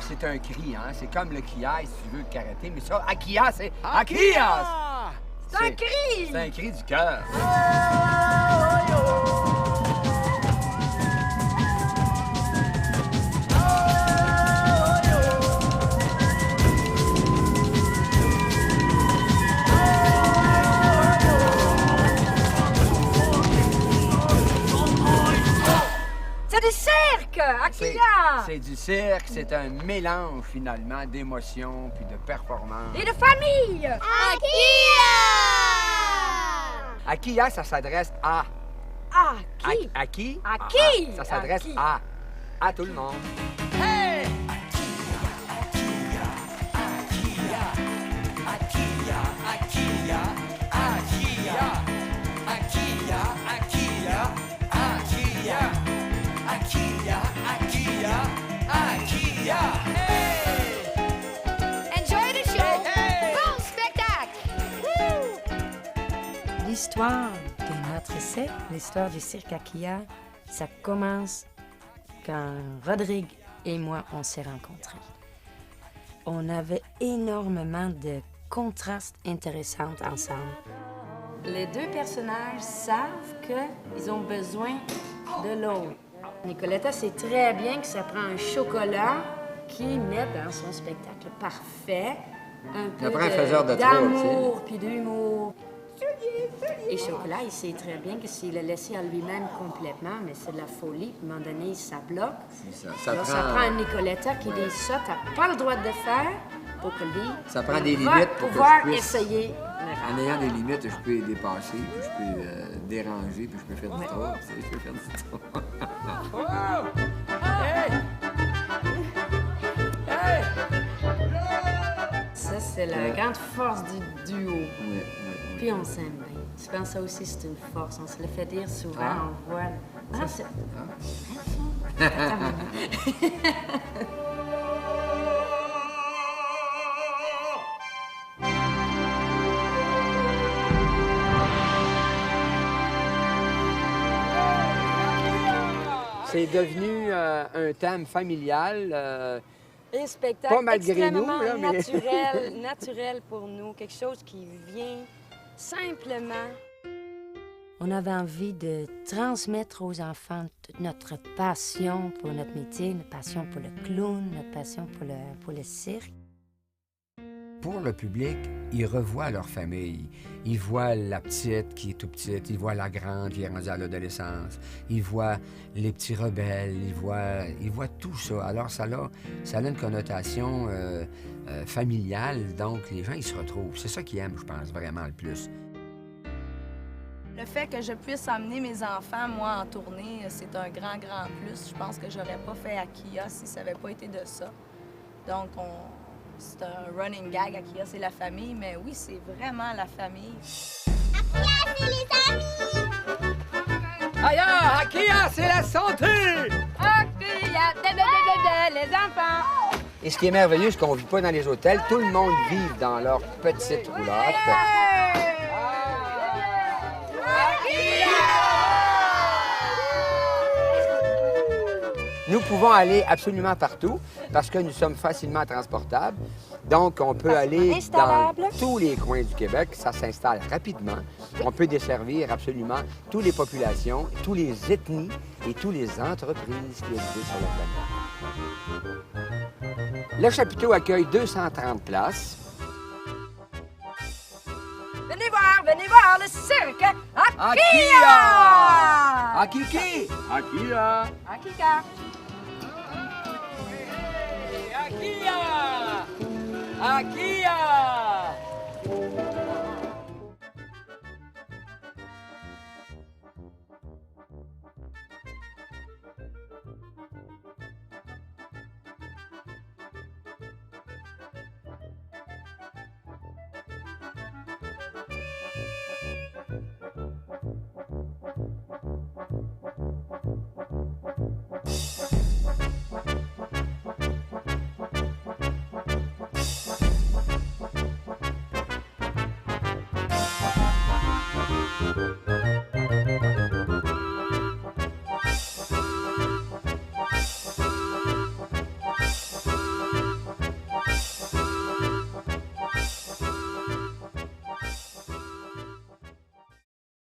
c'est un cri, hein? C'est comme le kiai, si tu veux, le karaté. Mais ça, Akiya, c'est Akiya! C'est un cri! C'est un cri du cœur. C'est du cirque! Akiya! C'est du cirque, c'est un mélange, finalement, d'émotions puis de performances. Et de famille! Akiya! Akiya, ça s'adresse à... À qui? À qui? À qui? Ça s'adresse À qui? à tout le monde. Hey! Enjoy the show! Bon spectacle! L'histoire de notre cirque, l'histoire du cirque Akiya, ça commence quand Rodrigue et moi, on s'est rencontrés. On avait énormément de contrastes intéressants ensemble. Les deux personnages savent qu'ils ont besoin de l'autre. Nicoletta sait très bien que ça prend un chocolat qui met dans son spectacle parfait un peu prend un faiseur de d'amour puis d'humour. Et Chocolat, il sait très bien que s'il est laissé à lui-même complètement, mais c'est de la folie, à un moment donné, ça bloque. Alors, ça prend un Nicoletta qui dit ça, t'as pas le droit de le faire pour que lui Ça prend des va limites pour que pouvoir je puisse... essayer. En ayant des limites, je peux les dépasser, puis je peux déranger, puis je peux faire du tort. Tu sais, je peux faire du tort. Ça, c'est la grande force du duo. Oui. Puis on s'aime bien. Je pense que ça aussi, c'est une force. On se le fait dire souvent, Ah. on voit. Ah, c'est... C'est devenu un thème familial. Un spectacle Pas malgré extrêmement nous, là, mais- naturel pour nous, quelque chose qui vient simplement. On avait envie de transmettre aux enfants toute notre passion pour notre métier, notre passion pour le clown, notre passion pour le cirque. Pour le public, ils revoient leur famille. Ils voient la petite qui est tout petite, ils voient la grande qui est rendue à l'adolescence, ils voient les petits rebelles, ils voient tout ça. Alors ça a une connotation familiale, donc les gens, ils se retrouvent. C'est ça qu'ils aiment, je pense, vraiment le plus. Le fait que je puisse emmener mes enfants, moi, en tournée, c'est un grand, grand plus. Je pense que j'aurais pas fait Akiya si ça n'avait pas été de ça. Donc, c'est un running gag. Akiya, c'est la famille, mais oui, c'est vraiment la famille. Akiya, c'est les amis! Aïe, Akiya, c'est la santé! Akiya, les enfants! Et ce qui est merveilleux, c'est qu'on ne vit pas dans les hôtels. Tout le monde vit dans leur petite roulotte. Nous pouvons aller absolument partout parce que nous sommes facilement transportables. Donc, on peut aller dans installable. tous les coins du Québec. Ça s'installe rapidement. On peut desservir absolument toutes les populations, toutes les ethnies et toutes les entreprises qui existent sur la planète. Le chapiteau accueille 230 places. Venez voir le cirque Akiya! Akiki! Akiya! Akiya! Akiya!